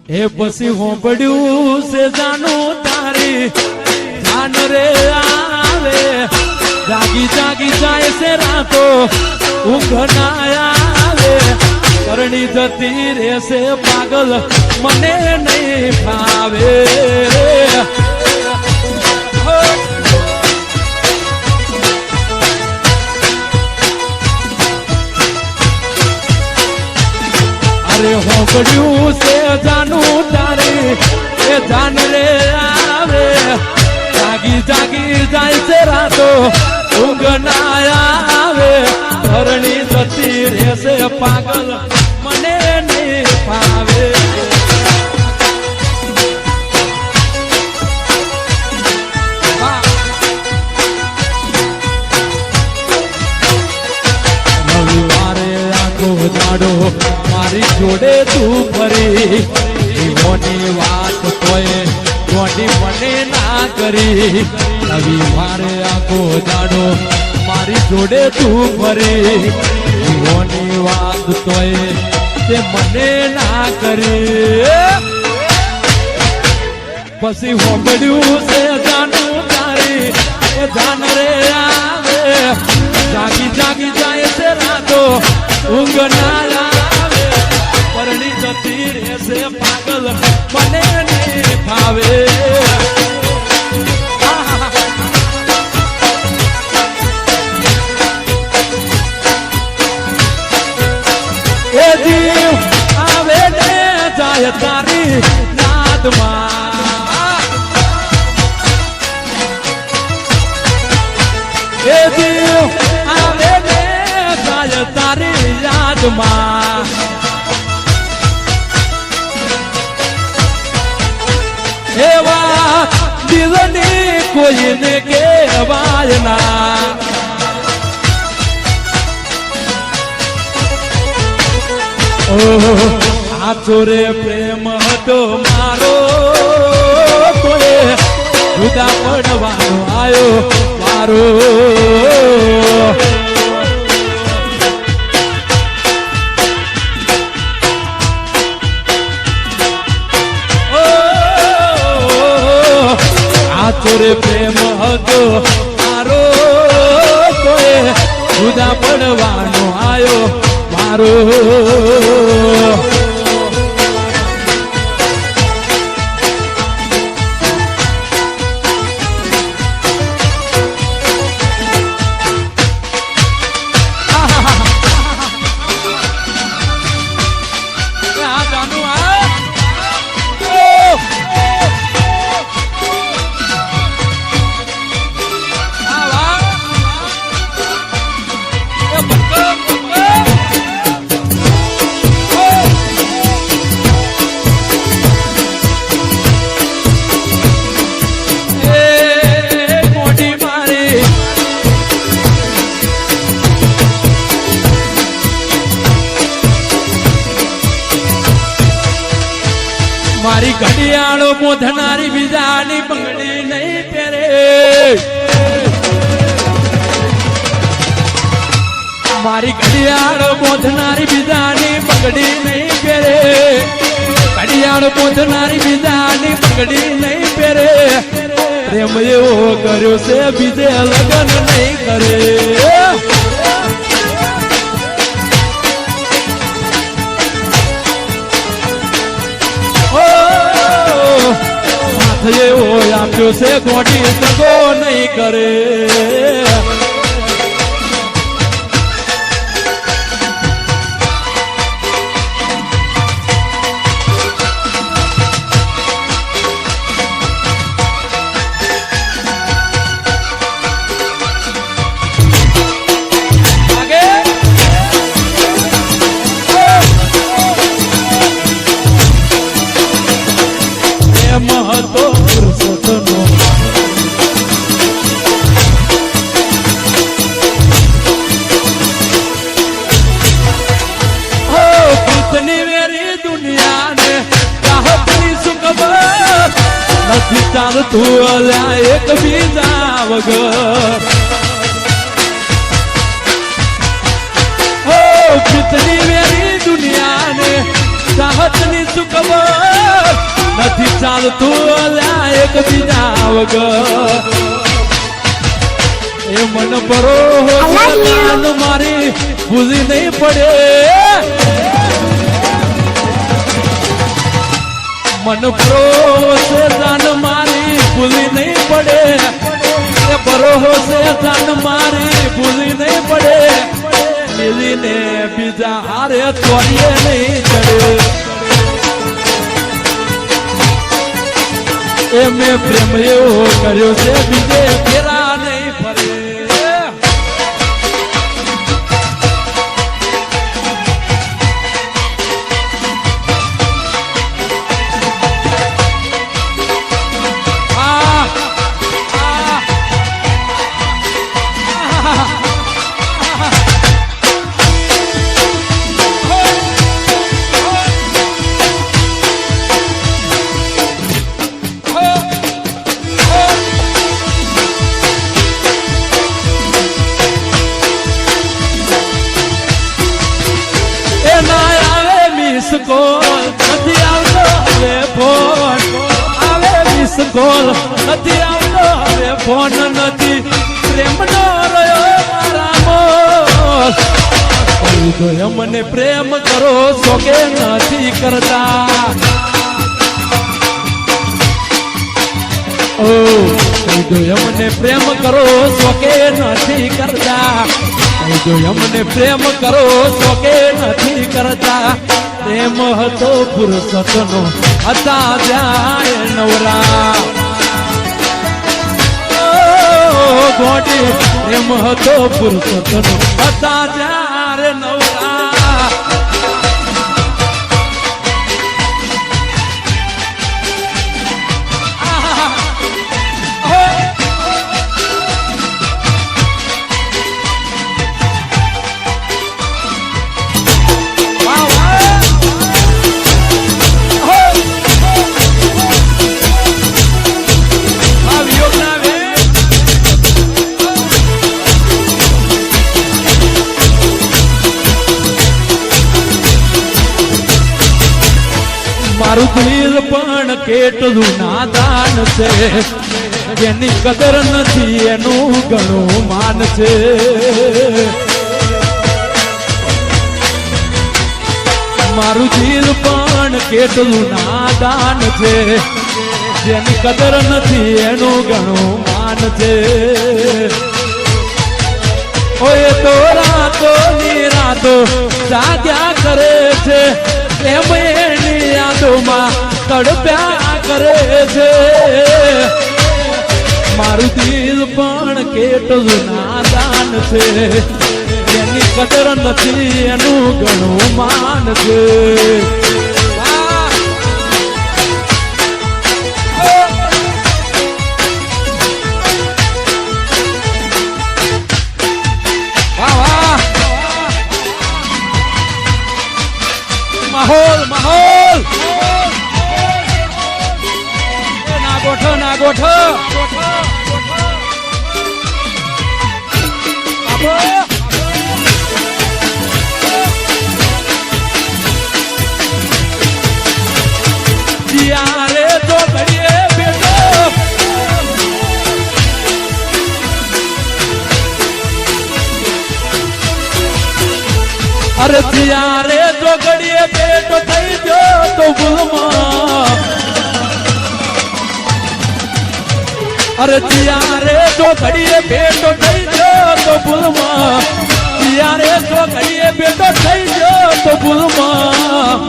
એ પછી હોંભળ્યું છે જાનું તારી જાન રે આવે જાગી જાગી જાય છે રાતો ઊંઘ ના આવે કરણી જતી રહેશે પાગલ મને નહીં ફાવે અરે હોંભળ્યું છે જાનું તારી એ જાન રે આવે જાગી જાગી જાય છે રાતો ઊંઘ ના આવે કરણી જતી રહેશે પાગલ મને નહીં ફાવે રવિવારે આખો દાડો મારી જોડે તું ફરી જીવોની વાત તોય જોડી મને ના કરી રવિવારે આખો દાડો મારી જોડે તું ફરી જીવોની વાત તોય તે મને ના કરી પછી હોંભળ્યું છે જાનું તારી એ જાન રે આવે જાગી જાગી જાય છે રાતો ઊંઘ ના આવે પરણી જતી રહેશે પાગલ મને નહીં ફાવે એ જીવ આવે ને જાય તારી નાદમાં એ જીવ આવે ને જાય તારી યાદમાં એવા દિલની કોઈને કહેવાય ના આછો રે પ્રેમ હતો મારો તોય જુદા પડવાનો આયો મારો આછો રે પ્રેમ હતો મારો તોય જુદા પડવાનો આયો મારો મારી ઘડિયાળો મોધનારી બીજાની બંગડી નહીં પહેરે મારી ઘડિયાળો મોધનારી બીજાની બંગડી નહીં પહેરે ઘડિયાળો મોધનારી બીજાની બંગડી નહીં પહેરે પ્રેમ એવો કર્યો છે બીજે લગ્ન નહીં કરે એવો આપ્યો છે ગોડી સગો નહીં કરે મહત્વ પુરુષોત્તમનો કિતની વેરી દુનિયાને ચાહતની શું ખબર નથી ચાલતું અલ્યા એક બીજા વગર કિતની વેરી દુનિયાને ચાહતની શું ખબર નથી ચાલતું અલ્યા એકબીજા વગર એ મન બરો મારી ભૂલી નહીં પડે મન બરો જાન મારી ભૂલી નહીં પડે એ બરો જાન મારી ભૂલી નહીં પડે મિલીને બીજા હારે તોડીએ નહીં ચડે એ મેં પ્રેમ એવો કર્યો છે બીજે ફેરા નહીં ફરે નથી આવતો હવે ફોન આવે મિસ કોલ નથી આવતો હવે ફોન નથી પ્રેમનો રહ્યો મારા મોલ મને પ્રેમ કરો છો કે નથી કરતા ઓ મને પ્રેમ કરો છો કે નથી કરતા મને પ્રેમ કરો છો કે નથી કરતા પ્રેમ હતો પુરુષોત્તમનો હતા જાય નવરા ગોડી પ્રેમ હતો પુરુષોત્તમનો હતા જાય નવરા મારું દિલ પણ કેટલું નાદાન છે જેની કદર નથી એનું ઘણું માન છે મારું દિલ પણ કેટલું નાદાન છે જેની કદર નથી એનું ઘણું માન છે ઓય તો રાતો ની રાતો જાગ્યા કરે છે એમ એની યાદોમાં તડપ્યા કરે છે મારું દિલ પણ કેટલું નાદાન છે એની કદર નથી એનું ઘણું માન છે માહોલ માહોલ ના ગોઠો ના ગોઠો જીયારે તો ઘડીએ બેઠો અરે જીયારે તો ઘડીએ બેઠો થઈ ગયો તો ભૂલમાં અરે જીયારે તો ઘડીએ બેઠો થઈ ગયો તો ભૂલમાં જીયારે તો ઘડીએ બેઠો થઈ ગયો તો ભૂલમાં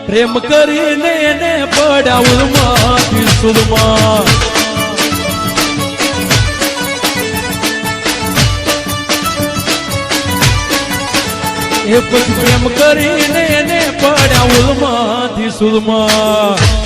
પ્રેમ કરીને એને પડાવમાં ત્રિશુલમાં એ પછી પ્રેમ કરીને એને પડાવમાં ત્રિશુલમાં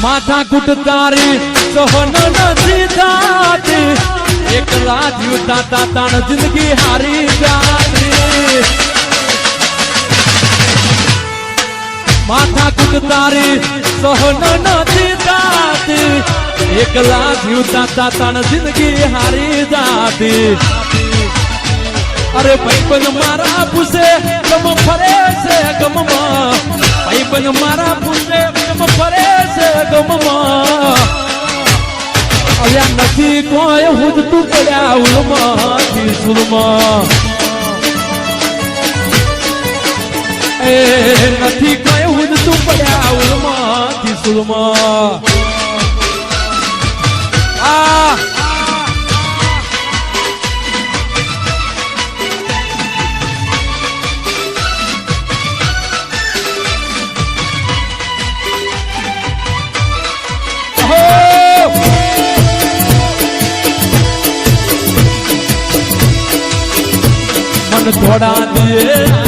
માથા કુટ તારી સહન નથી થાતી એકલા જીવતા તાતાણ જિંદગી હારી જાતી માથા કુટ તારી સહન નથી થાતી એકલા જીવતા તાતાણ જિંદગી હારી જાતી અરે ભાઈબંધ મારા પૂછે ગમ ફરે છે ગમમાં ભાઈબંધ મારા પૂછે ગમ ફરે છે ગમમાં અલ્યા નથી કોઈ હુદ તું પડ્યા ઉલમાંથી સુલમાં એ નથી કોઈ હુદ તું પડ્યા ઉલમાંથી સુલમાં આ થોડા દિયે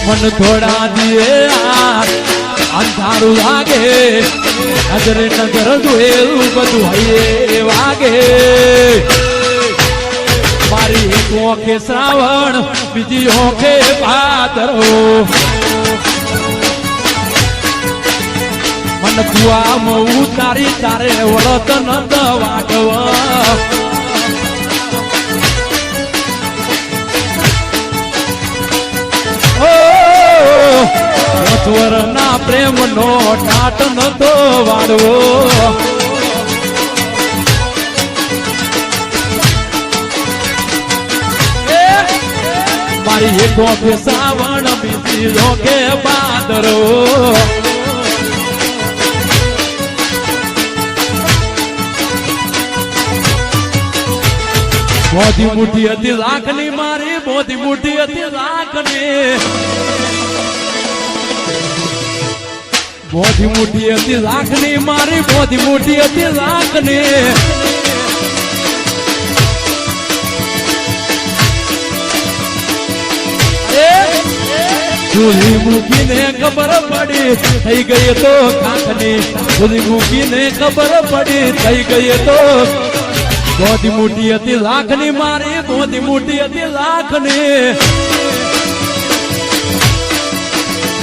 મન થોડા દિયે અંધારું લાગે નજરે નજર જોયેલું બધું હૈયે વાગે મારી એક ઓખે શ્રાવણ બીજી ઓખે ભાદરો મન કુવામાં ઉતારી તારે વળત નંદ વાટવા સ્વરના પ્રેમનો ટાટ નતો વાળવો મારી એક ઓખે શ્રાવણ બીજી ઓખે ભાદરો મોદી મુઠી હતી લાખની મારી મોદી મુઠી હતી લાખની મોદી મુઠી હતી લાખની મારી મોદી મુઠી હતી લાખની ચૂલી મૂકીને ખબર પડી થઈ ગઈ તો કાંખની ચૂલી મૂકીને ખબર પડી થઈ ગઈ તો મોદી મોટી હતી લાખની મારી મોદી મોટી હતી લાખની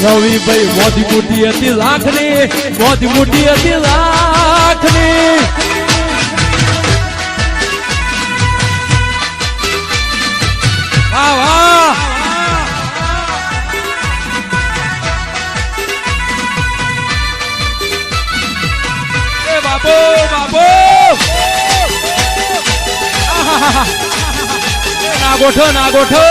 રવિભાઈ મોદી મોટી હતી લાખની મોદી મોટી હતી લાખની વાહ વાહ એ બાબો બાબો નાગોઠો નાગોઠો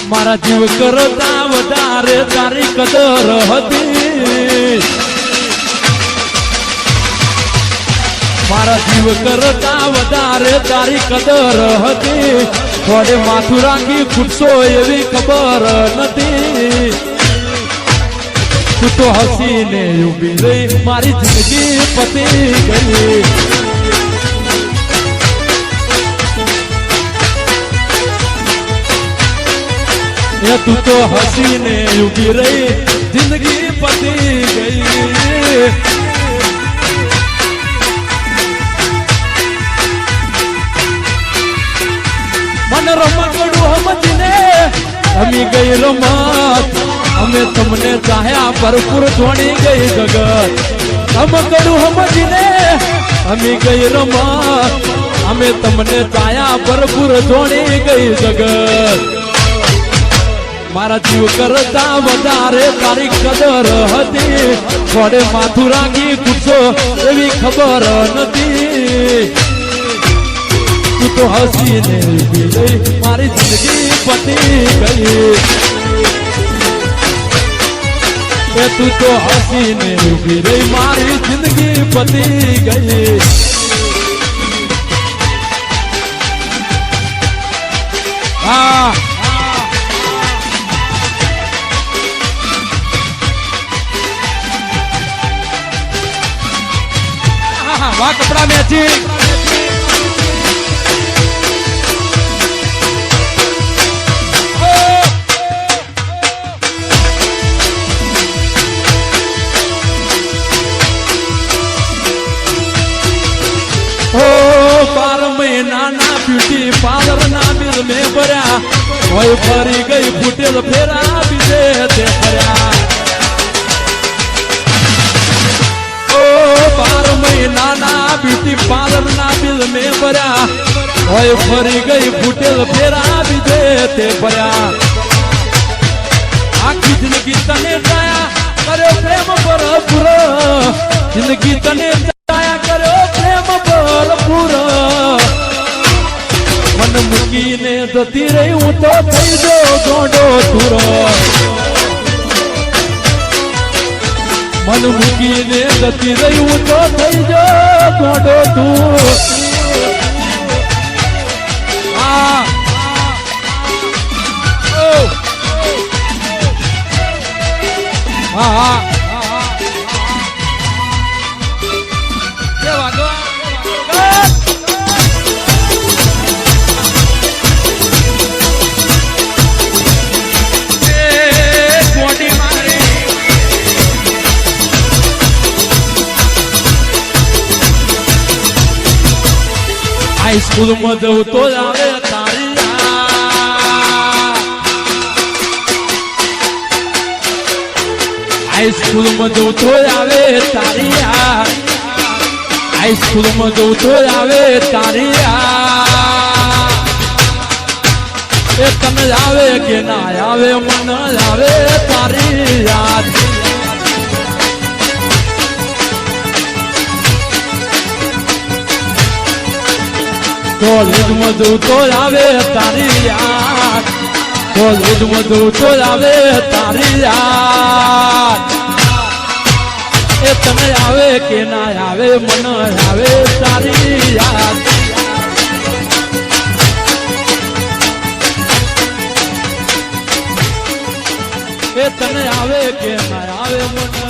મારા જીવ કરતા વધારે તારી કદર હતી મારા જીવ કરતા વધારે તારી કદર હતી થોડે માથું રાખી ખૂટશો એવી ખબર નથી તું તો હસીને ઉભી રહી મારી જિંદગી પતી ગઈ એ તું તો હસીને ઉભી રહી જિંદગી પતી ગઈ મન રમકડું સમજીને રમી ગઈ રમત અમે તમને ચાહ્યા ભરપૂર જોડી ગઈ જગત તમ કડું સમજીને અમે ગઈ રમત અમે તમને ચાહ્યા ભરપૂર જોડી ગઈ જગત મારા જીવ કરતા વધારે તારી કદર હતી થોડે માથું રાખી પૂછો એવી ખબર નથી તું તો હસીને ઉભી રહી મારી જિંદગી પતી ગઈ તું તો હસીને ઉભી રહી મારી જિંદગી પતી ગઈ હા વાહ કપડા મેચિંગ ब्यूटी पार्लर ना बिल में भरा वही भरी गई फुटेल फेरा बीजे ते भरा ओ 12 महीना ना ब्यूटी पार्लर ना बिल में भरा वही भरी गई फुटेल फेरा बीजे ते भरा आखी जिंदगी तने जाया करे प्रेम भरपूर जिंदगी तने जाया करे प्रेम भरपूर मन મૂકીને જતી રહી હું તો થઈ જો ગોડો તુરો મન મૂકીને જતી રહી હું તો થઈ જો ગોડો તું હા હા હા હાઈસ્કૂલ માં જવું તો આવે તારી હાઈસ્કૂલ માં જવું તો આવે તારી હાઈસ્કૂલ માં જવું તો આવે તારી એ તને આવે કે ના આવે મન આવે તારી યાદ કોલેજ માં જવું તો આવે તારી યાદ કોલેજ માં જવું તો આવે તારી યાદ એ તને આવે કે ના આવે મન આવે તારી યાદ એ તને આવે કે ના આવે મન